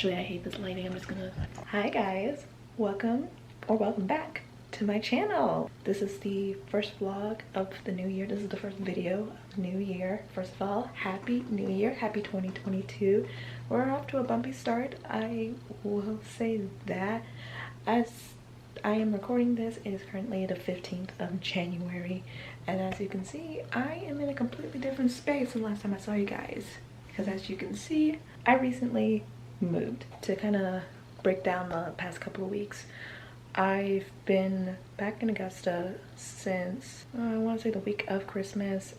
Actually, I hate this lighting. I'm just gonna... Hi guys, welcome back to my channel. This is the first vlog of the new year. This is the first video of the new year. First of all, happy new year, happy 2022. We're off to a bumpy start, I will say that. As I am recording this, it is currently the 15th of January, and as you can see, I am in a completely different space than last time I saw you guys, because as you can see, I recently moved. To kind of break down the past couple of weeks, I've been back in Augusta since I want to say the week of Christmas,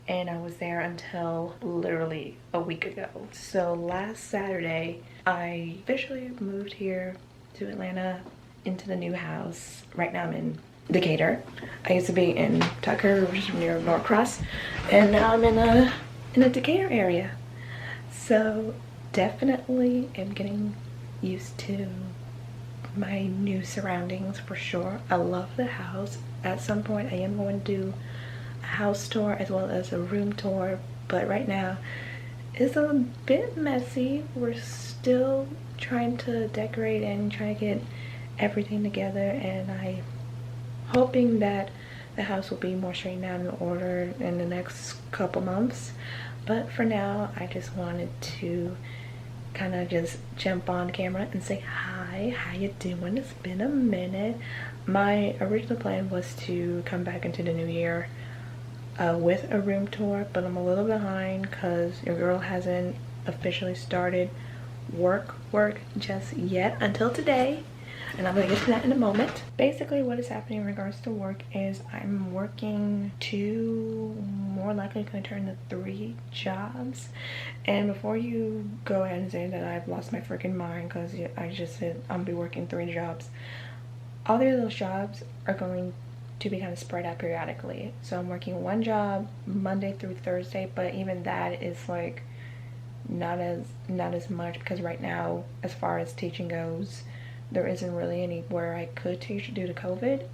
and I was there until literally a week ago. So last Saturday I officially moved here to Atlanta into the new house. Right now I'm in Decatur. I used to be in Tucker, which is near Norcross, and now I'm in a Decatur area. So definitely am getting used to my new surroundings for sure. I love the house. At some point I am going to do a house tour as well as a room tour, but right now it's a bit messy. We're still trying to decorate and try to get everything together, and I'm hoping that the house will be more straightened out and ordered in the next couple months. But for now, I just wanted to kind of just jump on camera and say hi, how you doing? It's been a minute. My original plan was to come back into the new year with a room tour, but I'm a little behind because your girl hasn't officially started work just yet until today, and I'm gonna get to that in a moment. Basically what is happening in regards to work is I'm working two, more likely going to turn to 3 jobs. And before you go ahead and say that I've lost my freaking mind because I just said I'm gonna be working 3 jobs, all the other jobs are going to be kind of spread out periodically. So I'm working 1 job Monday through Thursday, but even that is like not as much, because right now as far as teaching goes, there isn't really anywhere I could teach due to COVID.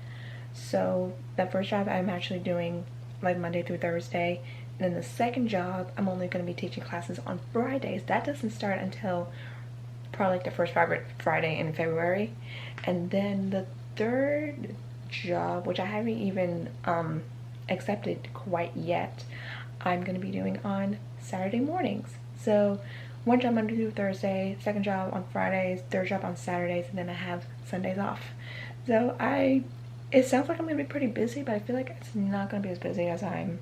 So that first job I'm actually doing like Monday through Thursday, and then the second job I'm only going to be teaching classes on Fridays. That doesn't start until probably like the first Friday in February. And then the third job, which I haven't even accepted quite yet, I'm going to be doing on Saturday mornings. So 1 job Monday through Thursday, 2nd job on Fridays, 3rd job on Saturdays, and then I have Sundays off. So it sounds like I'm gonna be pretty busy, but I feel like it's not gonna be as busy as I'm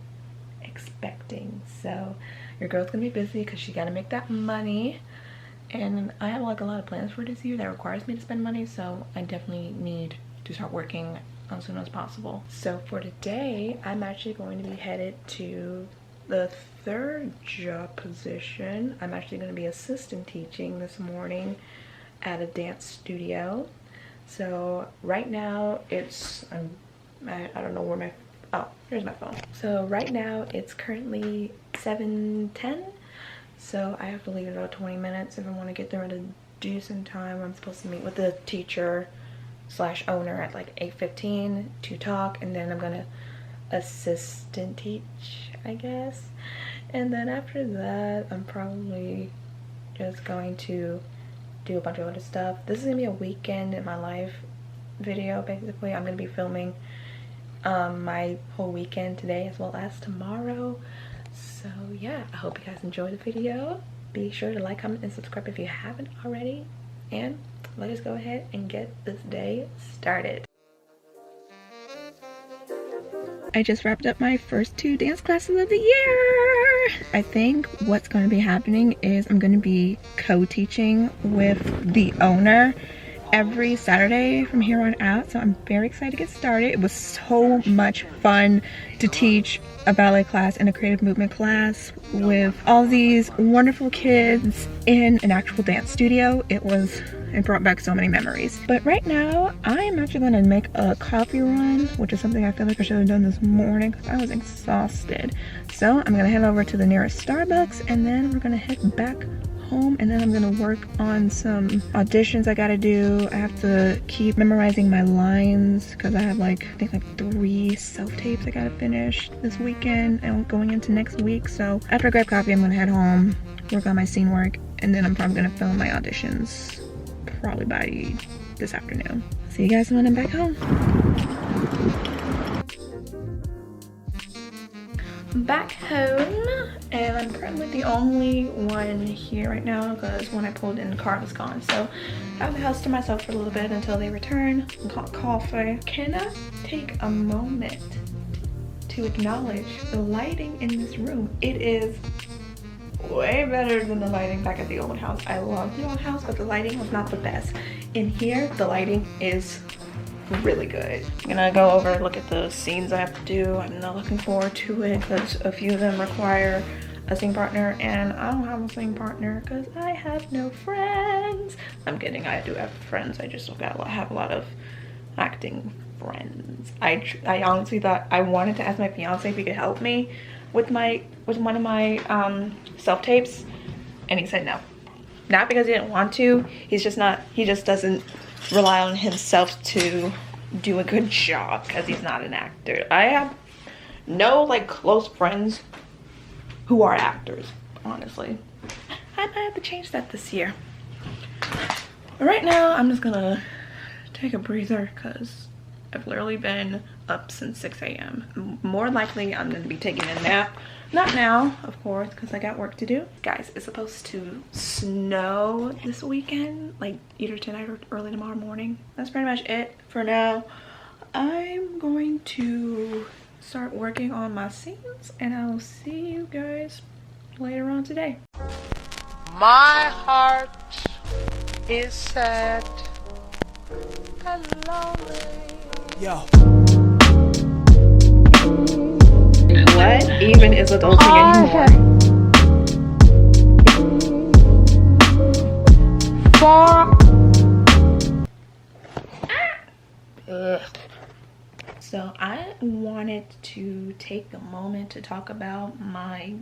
expecting. So your girl's gonna be busy because she gotta make that money, and I have like a lot of plans for this year that requires me to spend money, so I definitely need to start working as soon as possible. So for today, I'm actually going to be headed to the 3rd job position. I'm actually going to be assistant teaching this morning at a dance studio. So right now it's I don't know where my, oh, here's my phone. So right now it's currently 7:10, so I have to leave in about 20 minutes if I want to get there at a decent time. I'm supposed to meet with the teacher / owner at like 8:15 to talk, and then I'm gonna assistant teach, I guess. And then after that, I'm probably just going to do a bunch of other stuff. This is gonna be a weekend in my life video. Basically, I'm gonna be filming my whole weekend today as well as tomorrow. So yeah, I hope you guys enjoy the video. Be sure to like, comment, and subscribe if you haven't already, and let us go ahead and get this day started. I just wrapped up my first 2 dance classes of the year. I think what's going to be happening is I'm going to be co-teaching with the owner every Saturday from here on out. So I'm very excited to get started. It was so much fun to teach a ballet class and a creative movement class with all these wonderful kids in an actual dance studio. It brought back so many memories. But right now, I'm actually going to make a coffee run, which is something I feel like I should have done this morning because I was exhausted. So I'm going to head over to the nearest Starbucks, and then we're going to head back home, and then I'm gonna work on some auditions I gotta do. I have to keep memorizing my lines because I have like, I think like 3 self-tapes I gotta finish this weekend and going into next week. So after I grab coffee, I'm gonna head home, work on my scene work, and then I'm probably gonna film my auditions probably by this afternoon. See you guys when I'm back home. Back home, and I'm currently the only one here right now because when I pulled in, the car was gone. So I have the house to myself for a little bit until they return. Got coffee. Can I take a moment to acknowledge the lighting in this room? It is way better than the lighting back at the old house. I love the old house, but the lighting was not the best. In here, the lighting is really good. I'm gonna go over, look at the scenes I have to do. I'm not looking forward to it because a few of them require a scene partner, and I don't have a scene partner because I have no friends. I'm kidding, I do have friends. I just don't have a lot of acting friends. I honestly thought I wanted to ask my fiance if he could help me with one of my self-tapes, and he said no. Not because he didn't want to, he just doesn't rely on himself to do a good job because he's not an actor. I have no like close friends who are actors, honestly. I might have to change that this year. But right now, I'm just gonna take a breather because I've literally been up since 6 a.m. More likely, I'm gonna be taking a nap. Not now, of course, because I got work to do. Guys, it's supposed to snow this weekend, like either tonight or early tomorrow morning. That's pretty much it for now. I'm going to start working on my scenes, and I will see you guys later on today. My heart is sad and lonely. Yo. What even is adulting anymore? So I wanted to take a moment to talk about my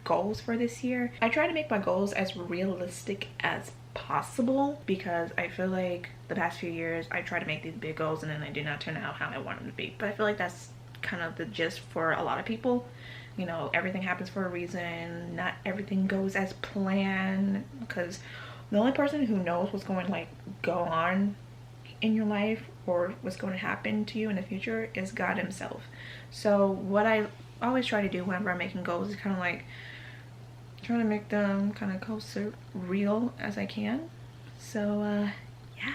goals for this year. I try to make my goals as realistic as possible because I feel like the past few years I try to make these big goals and then they do not turn out how I want them to be. But I feel like that's kind of the gist for a lot of people. You know, everything happens for a reason. Not everything goes as planned, because the only person who knows what's going to go on in your life or what's going to happen to you in the future is God himself. So what I always try to do whenever I'm making goals is kind of like trying to make them kind of close to real as I can. So yeah,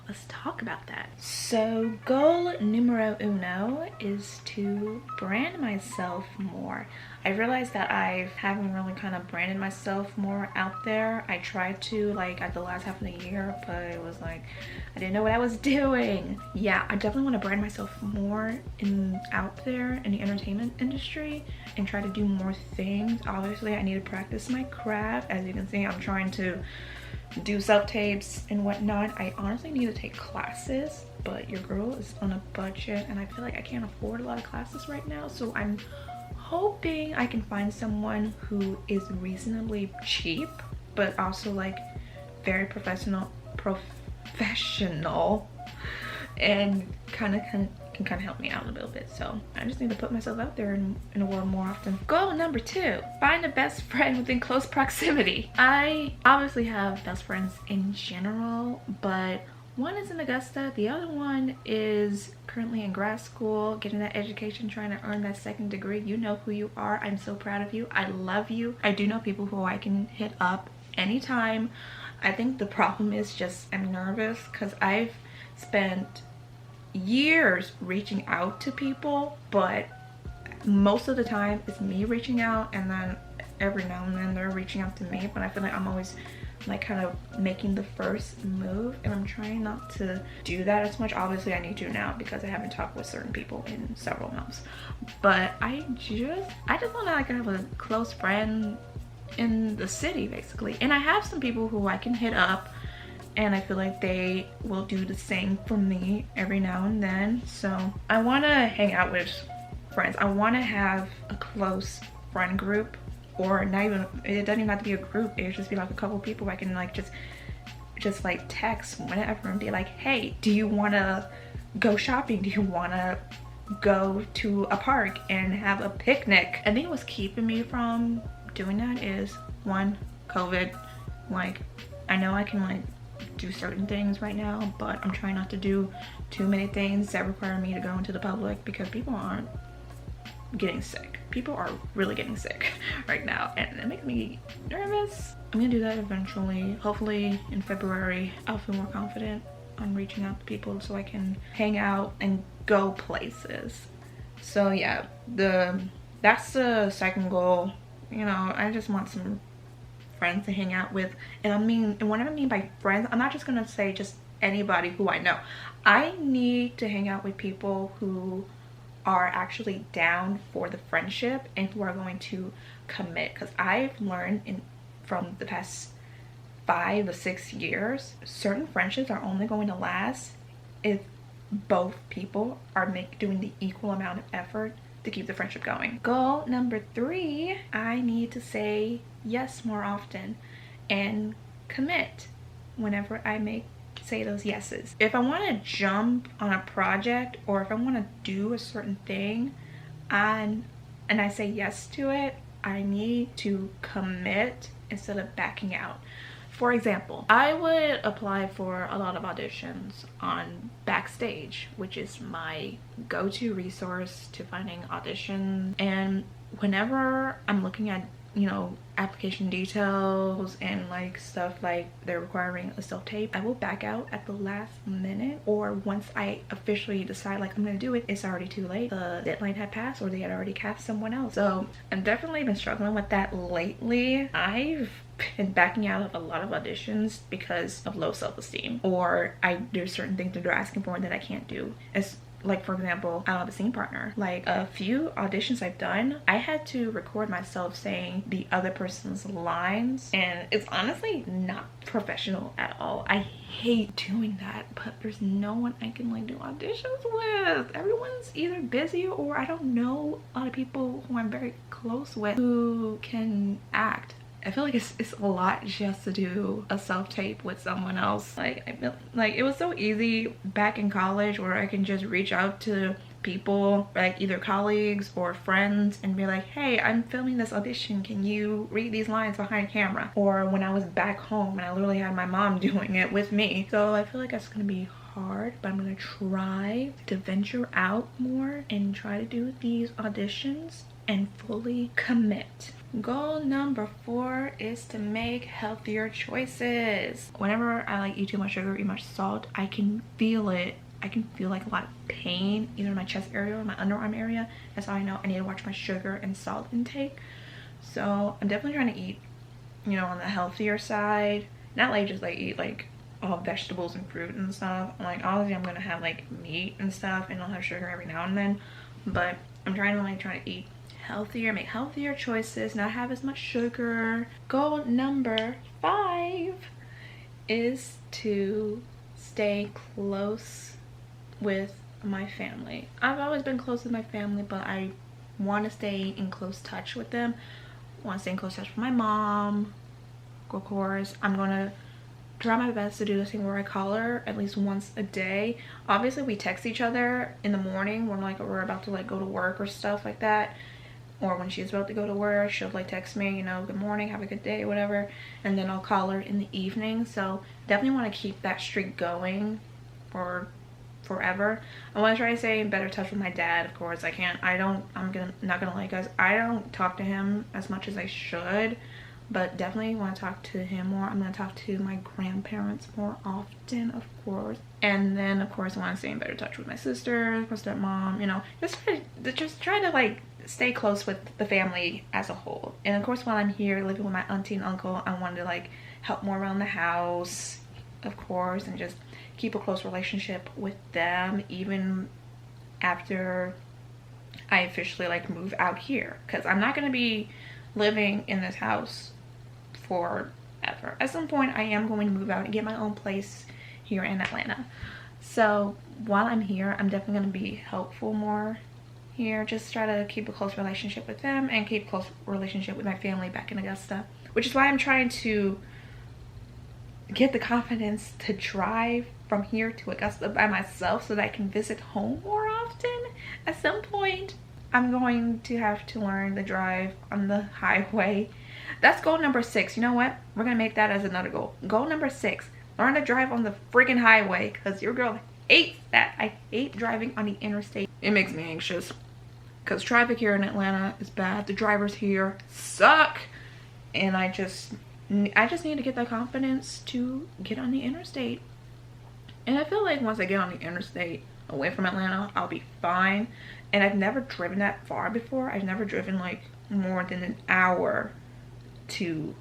let's talk about that. So goal numero uno is to brand myself more. I realized that I haven't really kind of branded myself more out there. I tried to at the last half of the year, but it was like I didn't know what I was doing. Yeah, I definitely want to brand myself more out there in the entertainment industry and try to do more things. Obviously, I need to practice my craft. As you can see, I'm trying to do self-tapes and whatnot. I honestly need to take classes, but your girl is on a budget and I feel like I can't afford a lot of classes right now. So I'm hoping I can find someone who is reasonably cheap but also very professional and kind of help me out a little bit. So I just need to put myself out there in the world more often. Goal number 2, find a best friend within close proximity. I obviously have best friends in general, but one is in Augusta, the other one is currently in grad school, getting that education, trying to earn that second degree. You know who you are. I'm so proud of you. I love you. I do know people who I can hit up anytime. I think the problem is just I'm nervous because I've spent years reaching out to people, but most of the time it's me reaching out, and then every now and then they're reaching out to me, but I feel like I'm always kind of making the first move, and I'm trying not to do that as much. Obviously I need to now because I haven't talked with certain people in several months, but I just want to have a close friend in the city basically. And I have some people who I can hit up and I feel like they will do the same for me every now and then. So I want to hang out with friends. I want to have a close friend group, or not even, it doesn't even have to be a group. It just be a couple people I can just text whenever and be like, hey, do you want to go shopping? Do you want to go to a park and have a picnic? I think what's keeping me from doing that is 1, COVID, Like, I know I can like do certain things right now, but I'm trying not to do too many things that require me to go into the public, because people aren't getting sick. People are really getting sick right now, and it makes me nervous. I'm gonna do that eventually. Hopefully in February I'll feel more confident on reaching out to people so I can hang out and go places. So yeah, that's the second goal. You know, I just want some friends to hang out with. And what I mean by friends, I'm not just gonna say just anybody who I know. I need to hang out with people who are actually down for the friendship and who are going to commit, because I've learned from the past 5 to 6 years, certain friendships are only going to last if both people are doing the equal amount of effort to keep the friendship going. Goal number 3, I need to say yes more often and commit whenever I say those yeses. If I want to jump on a project, or if I want to do a certain thing and I say yes to it, I need to commit instead of backing out. For example, I would apply for a lot of auditions on Backstage, which is my go-to resource to finding auditions. And whenever I'm looking at, you know, application details and like stuff like they're requiring a self-tape, I will back out at the last minute, or once I officially decide like I'm gonna do it, it's already too late. The deadline had passed, or they had already cast someone else. So I've definitely been struggling with that lately. I've been backing out of a lot of auditions because of low self-esteem, or there's certain things that they're asking for that I can't do. It's like, for example, I don't have a scene partner. Like, a few auditions I've done, I had to record myself saying the other person's lines, and it's honestly not professional at all. I hate doing that, but there's no one I can like do auditions with. Everyone's either busy, or I don't know a lot of people who I'm very close with who can act. I feel like it's a lot just to do a self-tape with someone else. Like, I feel like it was so easy back in college where I can just reach out to people, like either colleagues or friends, and be like, hey, I'm filming this audition, can you read these lines behind camera? Or when I was back home and I literally had my mom doing it with me. So I feel like that's gonna be hard, but I'm gonna try to venture out more and try to do these auditions and fully commit. Goal number 4 is to make healthier choices. Whenever I like eat too much sugar, eat much salt, I can feel it. I can feel like a lot of pain either in my chest area or my underarm area. That's how I know I need to watch my sugar and salt intake. So I'm definitely trying to eat, you know, on the healthier side. Not like just like eat like all vegetables and fruit and stuff. Like, obviously I'm gonna have like meat and stuff, and I'll have sugar every now and then, but I'm trying to eat healthier, make healthier choices, not have as much sugar. Goal number 5 is to stay close with my family. I've always been close with my family, but I want to stay in close touch with them. I want to stay in close touch with my mom. Of course, I'm gonna try my best to do this thing where I call her at least once a day. Obviously, we text each other in the morning when like we're about to like go to work or stuff like that, or when she's about to go to work, she'll like text me, you know, good morning, have a good day, whatever, and then I'll call her in the evening. So definitely want to keep that streak going for forever. I want to try to stay in better touch with my dad. Of course, I'm not gonna lie, guys, I don't talk to him as much as I should, but definitely want to talk to him more. I'm gonna talk to my grandparents more often, of course. And then of course I want to stay in better touch with my sister, my stepmom, you know, just try to like stay close with the family as a whole. And of course, while I'm here living with my auntie and uncle, I wanted to like help more around the house, of course, and just keep a close relationship with them even after I officially like move out here, because I'm not going to be living in this house forever. At some point I am going to move out and get my own place here in Atlanta. So while I'm here, I'm definitely going to be helpful more here. Just try to keep a close relationship with them and keep a close relationship with my family back in Augusta, which is why I'm trying to get the confidence to drive from here to Augusta by myself so that I can visit home more often. At some point I'm going to have to learn the drive on the highway That's goal number 6. You know what? We're gonna make that as another goal. Goal number 6. Learn to drive on the freaking highway, because your girl hates that. I hate driving on the interstate. It makes me anxious because traffic here in Atlanta is bad. The drivers here suck, and I just need to get the confidence to get on the interstate. And I feel like once I get on the interstate away from Atlanta, I'll be fine. And I've never driven that far before. I've never driven like more than an hour to,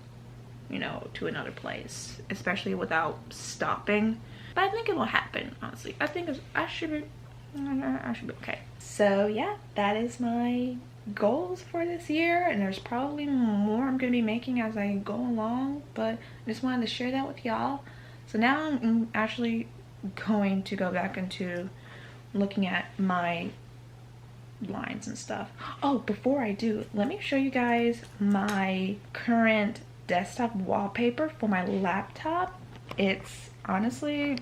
you know, to another place, especially without stopping. But I think it will happen, honestly. I think I should be okay. So yeah, that is my goals for this year, and there's probably more I'm gonna be making as I go along, but I just wanted to share that with y'all. So now I'm actually going to go back into looking at my lines and stuff. Oh, before I do, let me show you guys my current desktop wallpaper for my laptop. It's honestly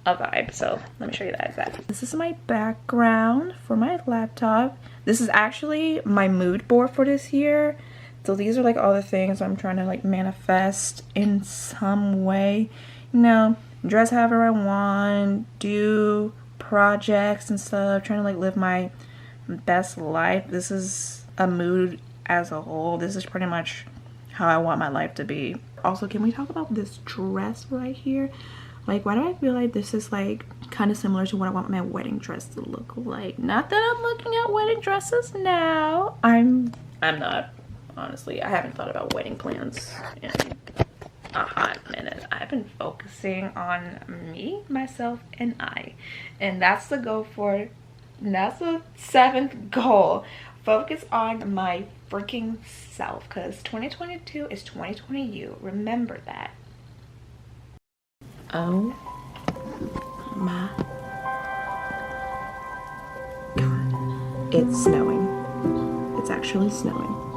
a vibe, so let me show you that. This is my background for my laptop. This is actually my mood board for this year. So these are like all the things I'm trying to like manifest in some way, you know, dress however I want, do projects and stuff, trying to like live my best life. This is a mood as a whole. This is pretty much how I want my life to be. Also, can we talk about this dress right here? Like, why do I feel like this is like kind of similar to what I want my wedding dress to look like? Not that I'm looking at wedding dresses now. I'm not, honestly. I haven't thought about wedding plans in a hot minute. I've been focusing on me, myself, and I. And that's the goal for, that's the 7th goal. Focus on my freaking self, because 2022 is 2020 you. Remember that. Oh my God. It's snowing. It's actually snowing.